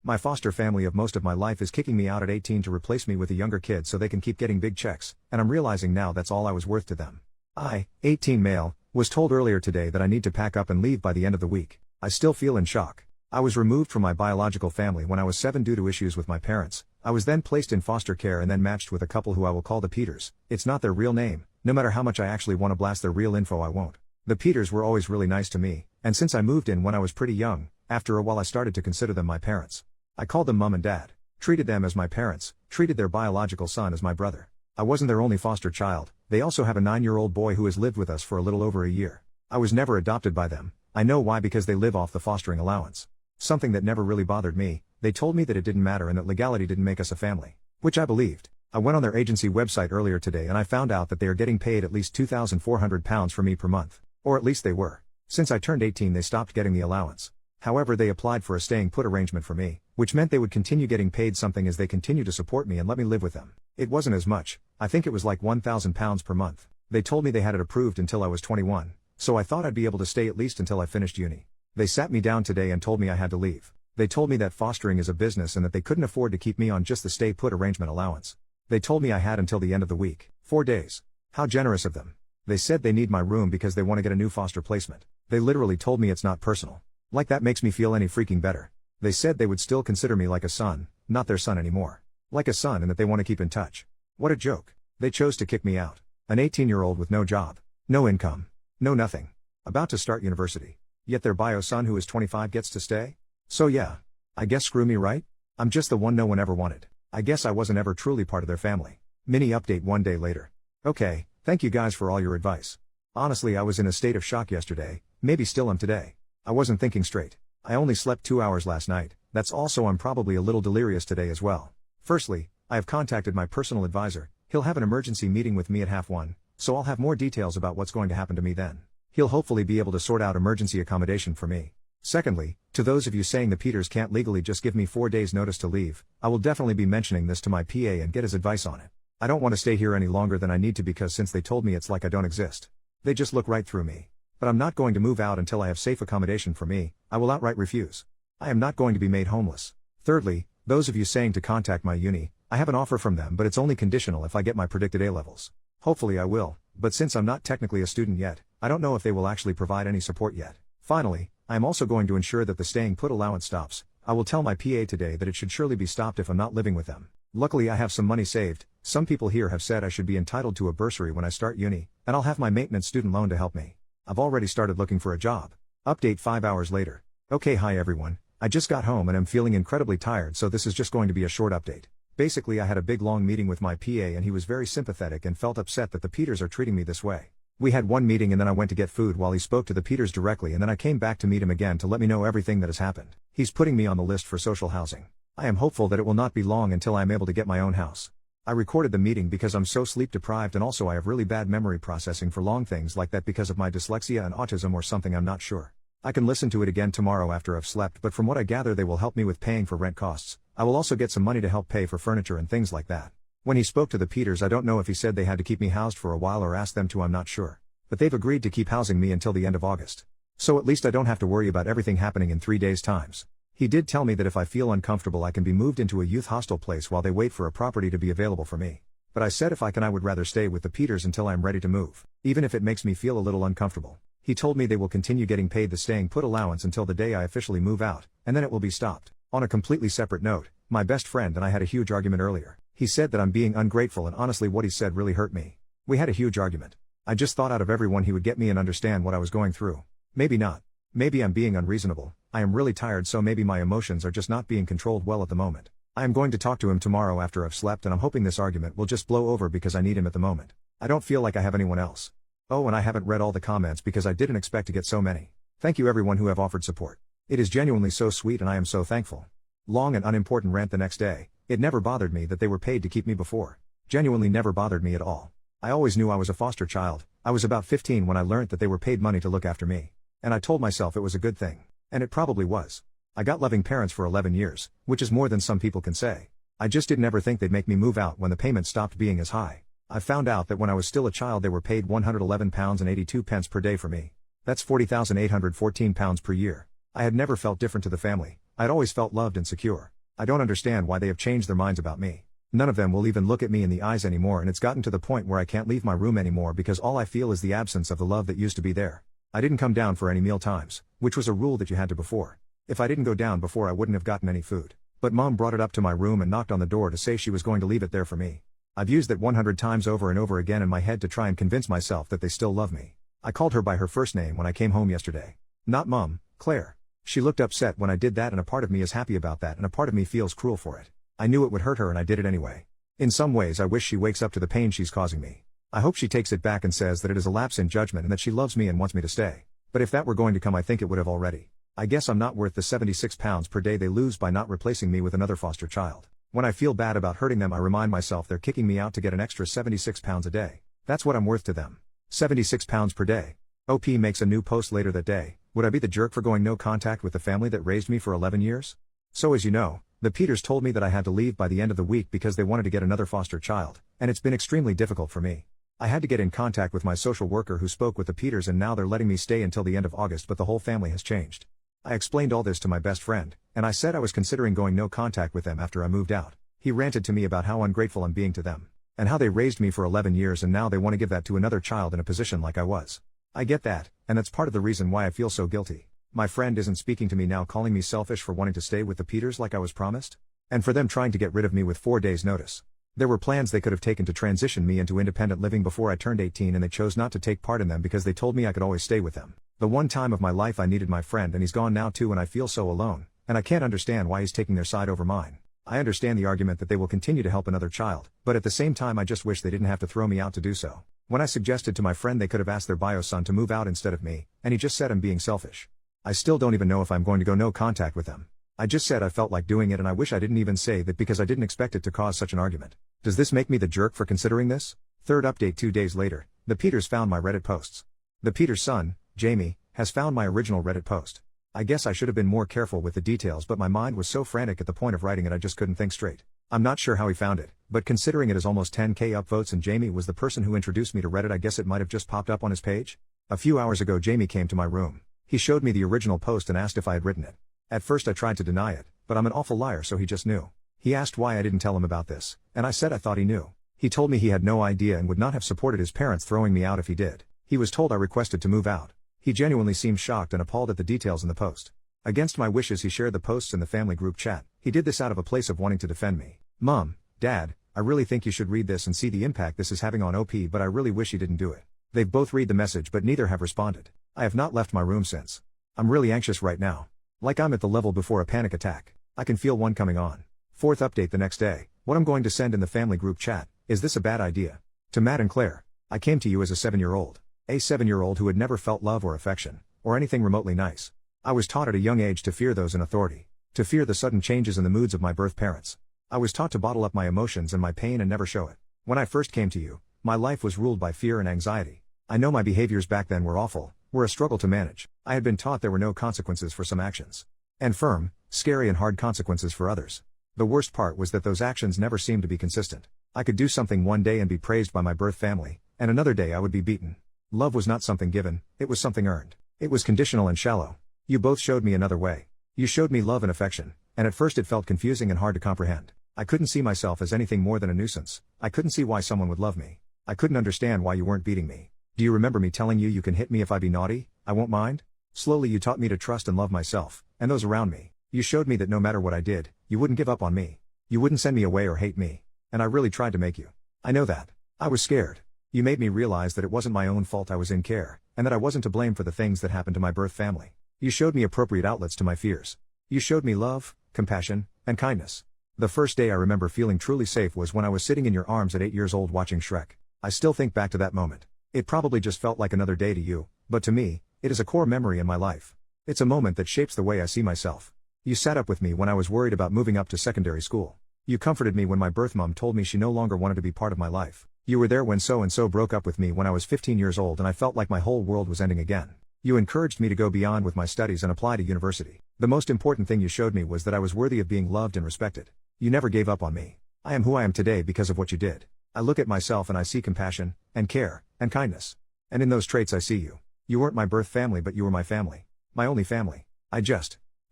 My foster family of most of my life is kicking me out at 18 to replace me with a younger kid so they can keep getting big checks, and I'm realizing now that's all I was worth to them. I, 18 male, was told earlier today that I need to pack up and leave by the end of the week. I still feel in shock. I was removed from my biological family when I was 7 due to issues with my parents. I was then placed in foster care and then matched with a couple who I will call the Peters. It's not their real name. No matter how much I actually want to blast their real info, I won't. The Peters were always really nice to me, and since I moved in when I was pretty young, after a while I started to consider them my parents. I called them mom and dad, treated them as my parents, treated their biological son as my brother. I wasn't their only foster child. They also have a 9-year-old boy who has lived with us for a little over a year. I was never adopted by them. I know why, because they live off the fostering allowance. Something that never really bothered me. They told me that it didn't matter and that legality didn't make us a family. Which I believed. I went on their agency website earlier today and I found out that they are getting paid at least £2,400 for me per month. Or at least they were. Since I turned 18 they stopped getting the allowance. However, they applied for a staying put arrangement for me, which meant they would continue getting paid something as they continue to support me and let me live with them. It wasn't as much. I think it was like £1,000 per month. They told me they had it approved until I was 21, so I thought I'd be able to stay at least until I finished uni. They sat me down today and told me I had to leave. They told me that fostering is a business and that they couldn't afford to keep me on just the stay put arrangement allowance. They told me I had until the end of the week, 4 days. How generous of them. They said they need my room because they want to get a new foster placement. They literally told me it's not personal. Like that makes me feel any freaking better. They said they would still consider me like a son, not their son anymore. Like a son, and that they want to keep in touch. What a joke. They chose to kick me out. An 18-year-old with no job, no income, no nothing. About to start university. Yet their bio son who is 25 gets to stay? So yeah. I guess screw me, right? I'm just the one no one ever wanted. I guess I wasn't ever truly part of their family. Mini update 1 day later. Okay, thank you guys for all your advice. Honestly, I was in a state of shock yesterday, maybe still am today. I wasn't thinking straight. I only slept 2 hours last night. That's also I'm probably a little delirious today as well. Firstly, I have contacted my personal advisor. He'll have an emergency meeting with me at 1:30, so I'll have more details about what's going to happen to me then. He'll hopefully be able to sort out emergency accommodation for me. Secondly, to those of you saying the Peters can't legally just give me 4 days notice to leave, I will definitely be mentioning this to my PA and get his advice on it. I don't want to stay here any longer than I need to because since they told me it's like I don't exist. They just look right through me. But I'm not going to move out until I have safe accommodation for me. I will outright refuse. I am not going to be made homeless. Thirdly, those of you saying to contact my uni, I have an offer from them but it's only conditional if I get my predicted A levels. Hopefully I will, but since I'm not technically a student yet, I don't know if they will actually provide any support yet. Finally, I am also going to ensure that the staying put allowance stops. I will tell my PA today that it should surely be stopped if I'm not living with them. Luckily I have some money saved. Some people here have said I should be entitled to a bursary when I start uni, and I'll have my maintenance student loan to help me. I've already started looking for a job. Update 5 hours later. Okay, hi everyone. I just got home and I'm feeling incredibly tired, so this is just going to be a short update. Basically I had a big long meeting with my PA and he was very sympathetic and felt upset that the Peters are treating me this way. We had one meeting and then I went to get food while he spoke to the Peters directly, and then I came back to meet him again to let me know everything that has happened. He's putting me on the list for social housing. I am hopeful that it will not be long until I am able to get my own house. I recorded the meeting because I'm so sleep deprived and also I have really bad memory processing for long things like that because of my dyslexia and autism or something, I'm not sure. I can listen to it again tomorrow after I've slept, but from what I gather they will help me with paying for rent costs. I will also get some money to help pay for furniture and things like that. When he spoke to the Peters, I don't know if he said they had to keep me housed for a while or asked them to, I'm not sure. But they've agreed to keep housing me until the end of August. So at least I don't have to worry about everything happening in 3 days' times. He did tell me that if I feel uncomfortable I can be moved into a youth hostel place while they wait for a property to be available for me. But I said if I can I would rather stay with the Peters until I am ready to move, even if it makes me feel a little uncomfortable. He told me they will continue getting paid the staying put allowance until the day I officially move out, and then it will be stopped. On a completely separate note, my best friend and I had a huge argument earlier. He said that I'm being ungrateful, and honestly what he said really hurt me. We had a huge argument. I just thought out of everyone he would get me and understand what I was going through. Maybe not. Maybe I'm being unreasonable. I am really tired, so maybe my emotions are just not being controlled well at the moment. I am going to talk to him tomorrow after I've slept, and I'm hoping this argument will just blow over because I need him at the moment. I don't feel like I have anyone else. Oh, and I haven't read all the comments because I didn't expect to get so many. Thank you everyone who have offered support. It is genuinely so sweet and I am so thankful. Long and unimportant rant the next day. It never bothered me that they were paid to keep me before. Genuinely never bothered me at all. I always knew I was a foster child. I was about 15 when I learnt that they were paid money to look after me. And I told myself it was a good thing. And it probably was. I got loving parents for 11 years, which is more than some people can say. I just didn't ever think they'd make me move out when the payment stopped being as high. I found out that when I was still a child they were paid £111.82 per day for me. That's £40,814 per year. I had never felt different to the family. I'd always felt loved and secure. I don't understand why they have changed their minds about me. None of them will even look at me in the eyes anymore, and it's gotten to the point where I can't leave my room anymore because all I feel is the absence of the love that used to be there. I didn't come down for any meal times, which was a rule that you had to before. If I didn't go down before, I wouldn't have gotten any food. But Mom brought it up to my room and knocked on the door to say she was going to leave it there for me. I've used that 100 times over and over again in my head to try and convince myself that they still love me. I called her by her first name when I came home yesterday. Not Mom, Claire. She looked upset when I did that, and a part of me is happy about that and a part of me feels cruel for it. I knew it would hurt her and I did it anyway. In some ways I wish she wakes up to the pain she's causing me. I hope she takes it back and says that it is a lapse in judgment and that she loves me and wants me to stay. But if that were going to come, I think it would have already. I guess I'm not worth the 76 pounds per day they lose by not replacing me with another foster child. When I feel bad about hurting them, I remind myself they're kicking me out to get an extra 76 pounds a day. That's what I'm worth to them. 76 pounds per day. OP makes a new post later that day. Would I be the jerk for going no contact with the family that raised me for 11 years? So as you know, the Peters told me that I had to leave by the end of the week because they wanted to get another foster child, and it's been extremely difficult for me. I had to get in contact with my social worker who spoke with the Peters, and now they're letting me stay until the end of August, but the whole family has changed. I explained all this to my best friend, and I said I was considering going no contact with them after I moved out. He ranted to me about how ungrateful I'm being to them, and how they raised me for 11 years and now they want to give that to another child in a position like I was. I get that, and that's part of the reason why I feel so guilty. My friend isn't speaking to me now, calling me selfish for wanting to stay with the Peters like I was promised, and for them trying to get rid of me with 4 days' notice. There were plans they could have taken to transition me into independent living before I turned 18, and they chose not to take part in them because they told me I could always stay with them. The one time of my life I needed my friend, and he's gone now too, and I feel so alone, and I can't understand why he's taking their side over mine. I understand the argument that they will continue to help another child, but at the same time I just wish they didn't have to throw me out to do so. When I suggested to my friend they could have asked their bio son to move out instead of me, and he just said I'm being selfish. I still don't even know if I'm going to go no contact with them. I just said I felt like doing it, and I wish I didn't even say that because I didn't expect it to cause such an argument. Does this make me the jerk for considering this? Third update: 2 days later, the Peters found my Reddit posts. The Peters' son, Jamie, has found my original Reddit post. I guess I should have been more careful with the details, but my mind was so frantic at the point of writing it I just couldn't think straight. I'm not sure how he found it, but considering it is almost 10k upvotes and Jamie was the person who introduced me to Reddit, I guess it might have just popped up on his page. A few hours ago Jamie came to my room. He showed me the original post and asked if I had written it. At first I tried to deny it, but I'm an awful liar, so he just knew. He asked why I didn't tell him about this, and I said I thought he knew. He told me he had no idea and would not have supported his parents throwing me out if he did. He was told I requested to move out. He genuinely seemed shocked and appalled at the details in the post. Against my wishes he shared the posts in the family group chat. He did this out of a place of wanting to defend me. Mom, Dad, I really think you should read this and see the impact this is having on OP, but I really wish he didn't do it. They've both read the message but neither have responded. I have not left my room since. I'm really anxious right now. Like I'm at the level before a panic attack. I can feel one coming on. Fourth update: the next day. What I'm going to send in the family group chat: is this a bad idea? To Matt and Claire. I came to you as a 7-year-old. A 7-year-old who had never felt love or affection, or anything remotely nice. I was taught at a young age to fear those in authority. To fear the sudden changes in the moods of my birth parents. I was taught to bottle up my emotions and my pain and never show it. When I first came to you, my life was ruled by fear and anxiety. I know my behaviors back then were awful, were a struggle to manage. I had been taught there were no consequences for some actions. And firm, scary and hard consequences for others. The worst part was that those actions never seemed to be consistent. I could do something one day and be praised by my birth family, and another day I would be beaten. Love was not something given, it was something earned. It was conditional and shallow. You both showed me another way. You showed me love and affection, and at first it felt confusing and hard to comprehend. I couldn't see myself as anything more than a nuisance. I couldn't see why someone would love me. I couldn't understand why you weren't beating me. Do you remember me telling you can hit me if I be naughty, I won't mind? Slowly you taught me to trust and love myself, and those around me. You showed me that no matter what I did, you wouldn't give up on me. You wouldn't send me away or hate me. And I really tried to make you. I know that. I was scared. You made me realize that it wasn't my own fault I was in care, and that I wasn't to blame for the things that happened to my birth family. You showed me appropriate outlets to my fears. You showed me love, compassion, and kindness. The first day I remember feeling truly safe was when I was sitting in your arms at 8 years old watching Shrek. I still think back to that moment. It probably just felt like another day to you, but to me, it is a core memory in my life. It's a moment that shapes the way I see myself. You sat up with me when I was worried about moving up to secondary school. You comforted me when my birth mom told me she no longer wanted to be part of my life. You were there when so-and-so broke up with me when I was 15 years old and I felt like my whole world was ending again. You encouraged me to go beyond with my studies and apply to university. The most important thing you showed me was that I was worthy of being loved and respected. You never gave up on me. I am who I am today because of what you did. I look at myself and I see compassion, and care, and kindness. And in those traits I see you. You weren't my birth family, but you were my family. My only family. I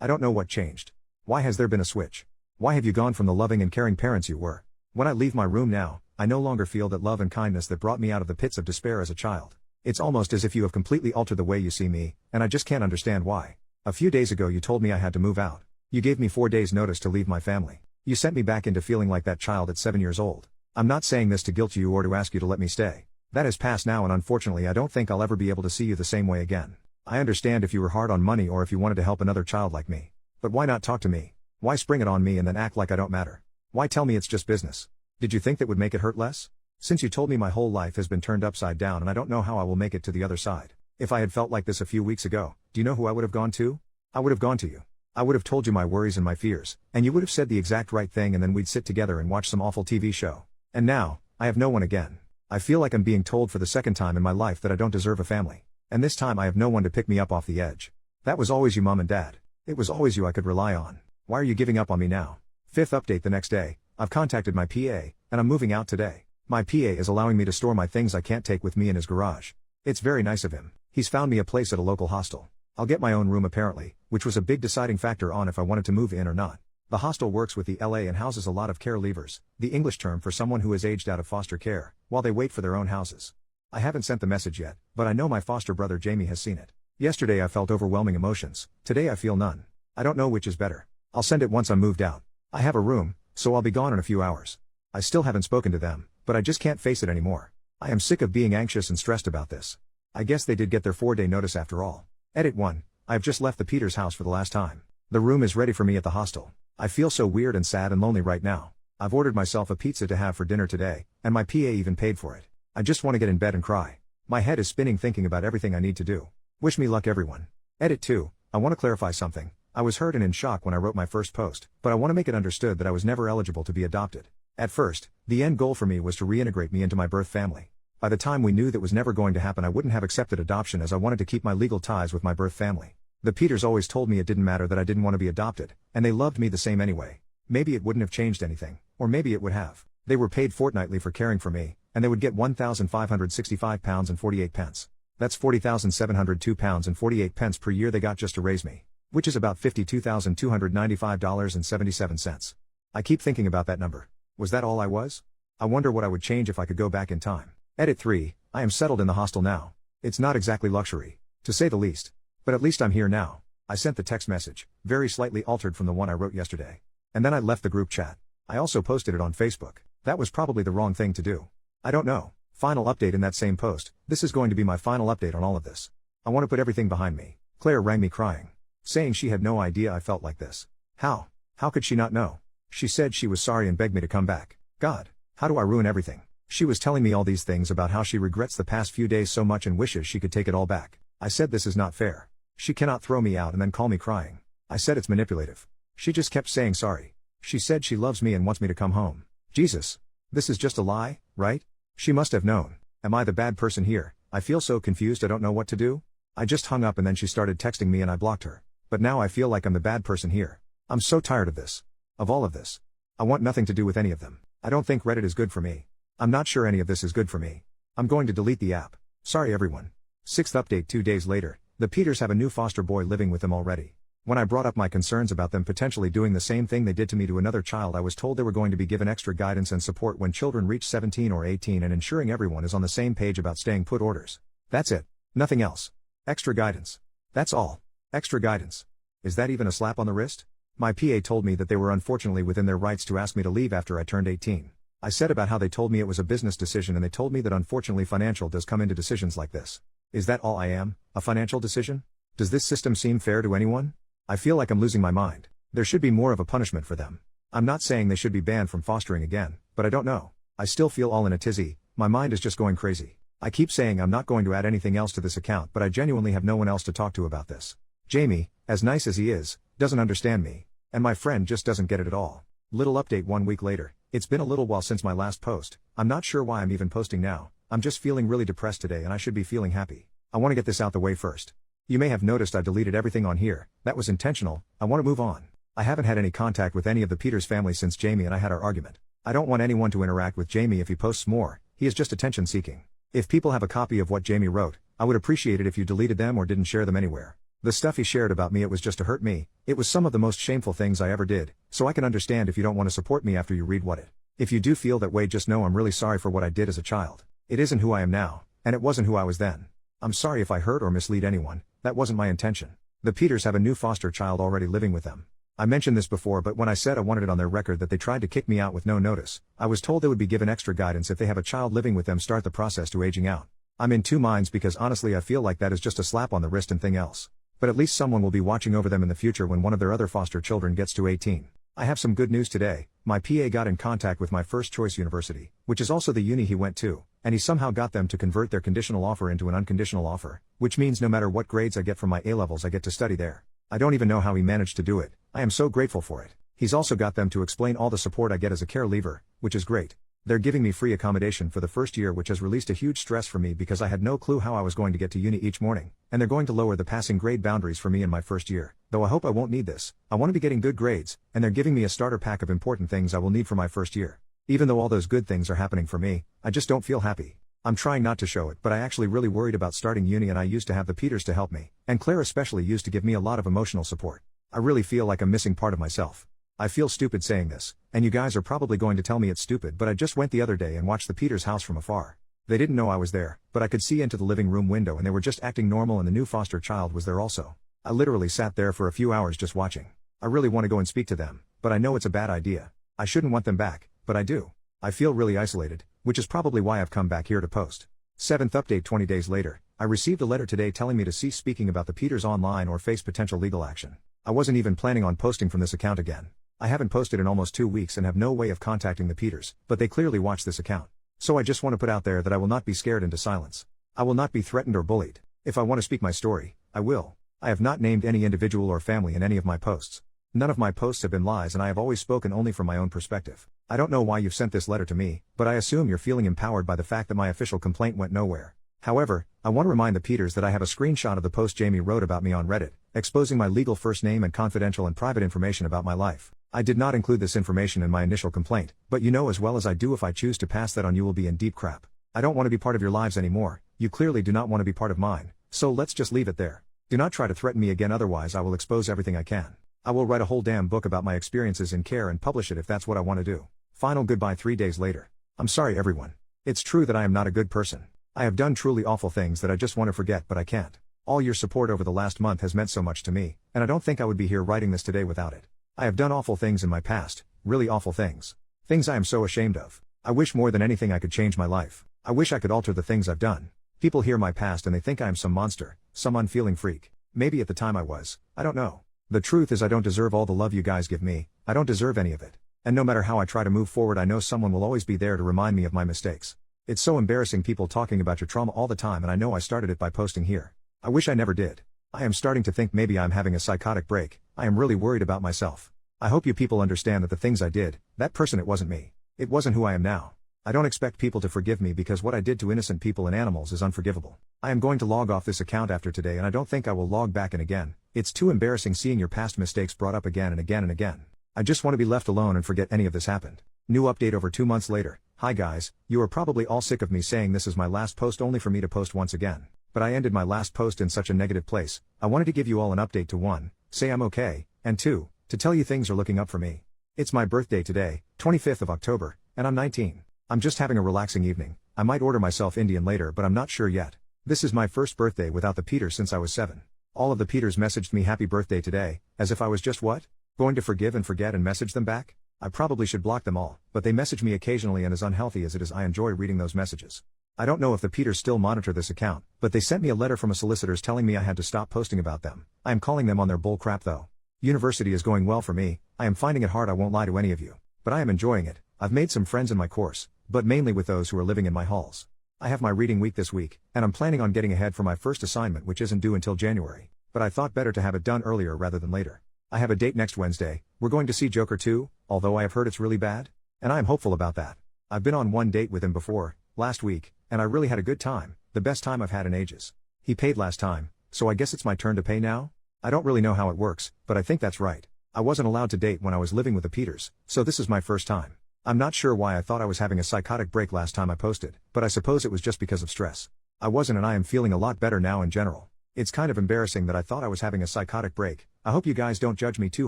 don't know what changed. Why has there been a switch? Why have you gone from the loving and caring parents you were? When I leave my room now, I no longer feel that love and kindness that brought me out of the pits of despair as a child. It's almost as if you have completely altered the way you see me, and I just can't understand why. A few days ago you told me I had to move out. You gave me 4 days notice to leave my family. You sent me back into feeling like that child at 7 years old. I'm not saying this to guilt you or to ask you to let me stay. That has passed now, and unfortunately I don't think I'll ever be able to see you the same way again. I understand if you were hard on money or if you wanted to help another child like me. But why not talk to me? Why spring it on me and then act like I don't matter? Why tell me it's just business? Did you think that would make it hurt less? Since you told me my whole life has been turned upside down and I don't know how I will make it to the other side. If I had felt like this a few weeks ago, do you know who I would have gone to? I would have gone to you. I would have told you my worries and my fears, and you would have said the exact right thing, and then we'd sit together and watch some awful TV show. And now, I have no one again. I feel like I'm being told for the second time in my life that I don't deserve a family. And this time I have no one to pick me up off the edge. That was always you, Mom and Dad. It was always you I could rely on. Why are you giving up on me now? Fifth update the next day, I've contacted my PA, and I'm moving out today. My PA is allowing me to store my things I can't take with me in his garage. It's very nice of him. He's found me a place at a local hostel. I'll get my own room apparently, which was a big deciding factor on if I wanted to move in or not. The hostel works with the LA and houses a lot of care leavers, the English term for someone who has aged out of foster care, while they wait for their own houses. I haven't sent the message yet, but I know my foster brother Jamie has seen it. Yesterday I felt overwhelming emotions, today I feel none. I don't know which is better. I'll send it once I'm moved out. I have a room, so I'll be gone in a few hours. I still haven't spoken to them, but I just can't face it anymore. I am sick of being anxious and stressed about this. I guess they did get their 4-day notice after all. Edit 1. I've just left the Peters house for the last time. The room is ready for me at the hostel. I feel so weird and sad and lonely right now. I've ordered myself a pizza to have for dinner today, and my PA even paid for it. I just want to get in bed and cry. My head is spinning thinking about everything I need to do. Wish me luck, everyone. Edit 2. I want to clarify something. I was hurt and in shock when I wrote my first post, but I want to make it understood that I was never eligible to be adopted. At first, the end goal for me was to reintegrate me into my birth family. By the time we knew that was never going to happen, I wouldn't have accepted adoption as I wanted to keep my legal ties with my birth family. The Peters always told me it didn't matter that I didn't want to be adopted, and they loved me the same anyway. Maybe it wouldn't have changed anything, or maybe it would have. They were paid fortnightly for caring for me, and they would get £1,565 and 48 pence. That's £40,702 and 48 pence per year they got just to raise me, which is about $52,295.77. I keep thinking about that number. Was that all I was? I wonder what I would change if I could go back in time. Edit 3. I am settled in the hostel now. It's not exactly luxury, to say the least. But at least I'm here now. I sent the text message, very slightly altered from the one I wrote yesterday. And then I left the group chat. I also posted it on Facebook. That was probably the wrong thing to do. I don't know. Final update in that same post. This is going to be my final update on all of this. I want to put everything behind me. Claire rang me crying, saying she had no idea I felt like this. How? How could she not know? She said she was sorry and begged me to come back. God, how do I ruin everything? She was telling me all these things about how she regrets the past few days so much and wishes she could take it all back. I said this is not fair. She cannot throw me out and then call me crying. I said it's manipulative. She just kept saying sorry. She said she loves me and wants me to come home. Jesus. This is just a lie, right? She must have known. Am I the bad person here? I feel so confused I don't know what to do. I just hung up and then she started texting me and I blocked her. But now I feel like I'm the bad person here. I'm so tired of this. Of all of this. I want nothing to do with any of them. I don't think Reddit is good for me. I'm not sure any of this is good for me. I'm going to delete the app. Sorry everyone. Sixth update 2 days later, the Peters have a new foster boy living with them already. When I brought up my concerns about them potentially doing the same thing they did to me to another child, I was told they were going to be given extra guidance and support when children reach 17 or 18 and ensuring everyone is on the same page about staying put orders. That's it. Nothing else. Extra guidance. That's all. Extra guidance. Is that even a slap on the wrist? My PA told me that they were unfortunately within their rights to ask me to leave after I turned 18. I said about how they told me it was a business decision and they told me that unfortunately financial does come into decisions like this. Is that all I am? A financial decision? Does this system seem fair to anyone? I feel like I'm losing my mind. There should be more of a punishment for them. I'm not saying they should be banned from fostering again, but I don't know. I still feel all in a tizzy, my mind is just going crazy. I keep saying I'm not going to add anything else to this account, but I genuinely have no one else to talk to about this. Jamie, as nice as he is, doesn't understand me. And my friend just doesn't get it at all. Little update 1 week later. It's been a little while since my last post. I'm not sure why I'm even posting now. I'm just feeling really depressed today and I should be feeling happy. I want to get this out the way first. You may have noticed I deleted everything on here. That was intentional. I want to move on. I haven't had any contact with any of the Peters family since Jamie and I had our argument. I don't want anyone to interact with Jamie if he posts more. He is just attention seeking. If people have a copy of what Jamie wrote, I would appreciate it if you deleted them or didn't share them anywhere. The stuff he shared about me, it was just to hurt me. It was some of the most shameful things I ever did, so I can understand if you don't want to support me after you read what it. If you do feel that way, just know I'm really sorry for what I did as a child. It isn't who I am now, and it wasn't who I was then. I'm sorry if I hurt or mislead anyone, that wasn't my intention. The Peters have a new foster child already living with them. I mentioned this before, but when I said I wanted it on their record that they tried to kick me out with no notice, I was told they would be given extra guidance if they have a child living with them start the process to aging out. I'm in two minds because honestly I feel like that is just a slap on the wrist and thing else. But at least someone will be watching over them in the future when one of their other foster children gets to 18. I have some good news today. My PA got in contact with my first choice university, which is also the uni he went to, and he somehow got them to convert their conditional offer into an unconditional offer, which means no matter what grades I get from my A-levels I get to study there. I don't even know how he managed to do it. I am so grateful for it. He's also got them to explain all the support I get as a care leaver, which is great. They're giving me free accommodation for the first year, which has released a huge stress for me because I had no clue how I was going to get to uni each morning, and they're going to lower the passing grade boundaries for me in my first year, though I hope I won't need this. I want to be getting good grades, and they're giving me a starter pack of important things I will need for my first year. Even though all those good things are happening for me, I just don't feel happy. I'm trying not to show it, but I actually really worried about starting uni, and I used to have the Peters to help me, and Claire especially used to give me a lot of emotional support. I really feel like I'm missing part of myself. I feel stupid saying this, and you guys are probably going to tell me it's stupid, but I just went the other day and watched the Peters house from afar. They didn't know I was there, but I could see into the living room window and they were just acting normal, and the new foster child was there also. I literally sat there for a few hours just watching. I really want to go and speak to them, but I know it's a bad idea. I shouldn't want them back, but I do. I feel really isolated, which is probably why I've come back here to post. 7th update 20 days later, I received a letter today telling me to cease speaking about the Peters online or face potential legal action. I wasn't even planning on posting from this account again. I haven't posted in almost 2 weeks and have no way of contacting the Peters, but they clearly watch this account. So I just want to put out there that I will not be scared into silence. I will not be threatened or bullied. If I want to speak my story, I will. I have not named any individual or family in any of my posts. None of my posts have been lies, and I have always spoken only from my own perspective. I don't know why you've sent this letter to me, but I assume you're feeling empowered by the fact that my official complaint went nowhere. However, I want to remind the Peters that I have a screenshot of the post Jamie wrote about me on Reddit, exposing my legal first name and confidential and private information about my life. I did not include this information in my initial complaint, but you know as well as I do, if I choose to pass that on, you will be in deep crap. I don't want to be part of your lives anymore. You clearly do not want to be part of mine, so let's just leave it there. Do not try to threaten me again, otherwise I will expose everything I can. I will write a whole damn book about my experiences in care and publish it if that's what I want to do. Final goodbye 3 days later. I'm sorry everyone. It's true that I am not a good person. I have done truly awful things that I just want to forget, but I can't. All your support over the last month has meant so much to me, and I don't think I would be here writing this today without it. I have done awful things in my past, really awful things. Things I am so ashamed of. I wish more than anything I could change my life. I wish I could alter the things I've done. People hear my past and they think I am some monster, some unfeeling freak. Maybe at the time I was, I don't know. The truth is I don't deserve all the love you guys give me. I don't deserve any of it. And no matter how I try to move forward, I know someone will always be there to remind me of my mistakes. It's so embarrassing people talking about your trauma all the time, and I know I started it by posting here. I wish I never did. I am starting to think maybe I'm having a psychotic break. I am really worried about myself. I hope you people understand that the things I did, that person, it wasn't me. It wasn't who I am now. I don't expect people to forgive me because what I did to innocent people and animals is unforgivable. I am going to log off this account after today, and I don't think I will log back in again. It's too embarrassing seeing your past mistakes brought up again and again and again. I just want to be left alone and forget any of this happened. New update over 2 months later. Hi guys, you are probably all sick of me saying this is my last post only for me to post once again. But I ended my last post in such a negative place. I wanted to give you all an update to 1, say I'm okay, and 2, to tell you things are looking up for me. It's my birthday today, 25th of October, and I'm 19. I'm just having a relaxing evening. I might order myself Indian later, but I'm not sure yet. This is my first birthday without the Peters since I was 7. All of the Peters messaged me happy birthday today, as if I was just what? Going to forgive and forget and message them back? I probably should block them all, but they message me occasionally, and as unhealthy as it is, I enjoy reading those messages. I don't know if the Peters still monitor this account, but they sent me a letter from a solicitor's telling me I had to stop posting about them. I am calling them on their bull crap though. University is going well for me. I am finding it hard, I won't lie to any of you. But I am enjoying it. I've made some friends in my course, but mainly with those who are living in my halls. I have my reading week this week, and I'm planning on getting ahead for my first assignment, which isn't due until January. But I thought better to have it done earlier rather than later. I have a date next Wednesday. We're going to see Joker 2, although I have heard it's really bad. And I am hopeful about that. I've been on one date with him before, last week, and I really had a good time, the best time I've had in ages. He paid last time, so I guess it's my turn to pay now? I don't really know how it works, but I think that's right. I wasn't allowed to date when I was living with the Peters, so this is my first time. I'm not sure why I thought I was having a psychotic break last time I posted, but I suppose it was just because of stress. I wasn't, and I am feeling a lot better now in general. It's kind of embarrassing that I thought I was having a psychotic break. I hope you guys don't judge me too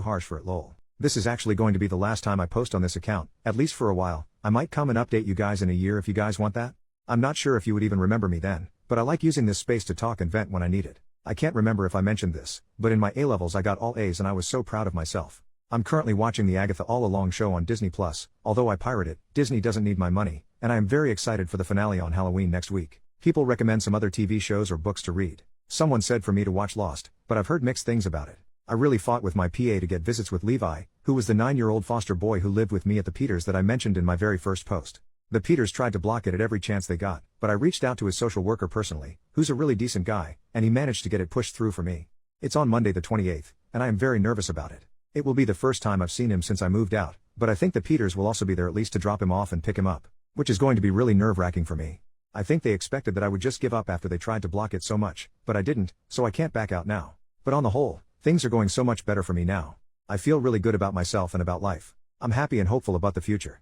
harsh for it, lol. This is actually going to be the last time I post on this account, at least for a while. I might come and update you guys in a year if you guys want that. I'm not sure if you would even remember me then, but I like using this space to talk and vent when I need it. I can't remember if I mentioned this, but in my A-levels I got all A's and I was so proud of myself. I'm currently watching the Agatha All Along show on Disney+, although I pirate it, Disney doesn't need my money, and I am very excited for the finale on Halloween next week. People recommend some other TV shows or books to read. Someone said for me to watch Lost, but I've heard mixed things about it. I really fought with my PA to get visits with Levi, who was the 9-year-old foster boy who lived with me at the Peters that I mentioned in my very first post. The Peters tried to block it at every chance they got, but I reached out to his social worker personally, who's a really decent guy, and he managed to get it pushed through for me. It's on Monday the 28th, and I am very nervous about it. It will be the first time I've seen him since I moved out, but I think the Peters will also be there at least to drop him off and pick him up, which is going to be really nerve-wracking for me. I think they expected that I would just give up after they tried to block it so much, but I didn't, so I can't back out now. But on the whole, things are going so much better for me now. I feel really good about myself and about life. I'm happy and hopeful about the future.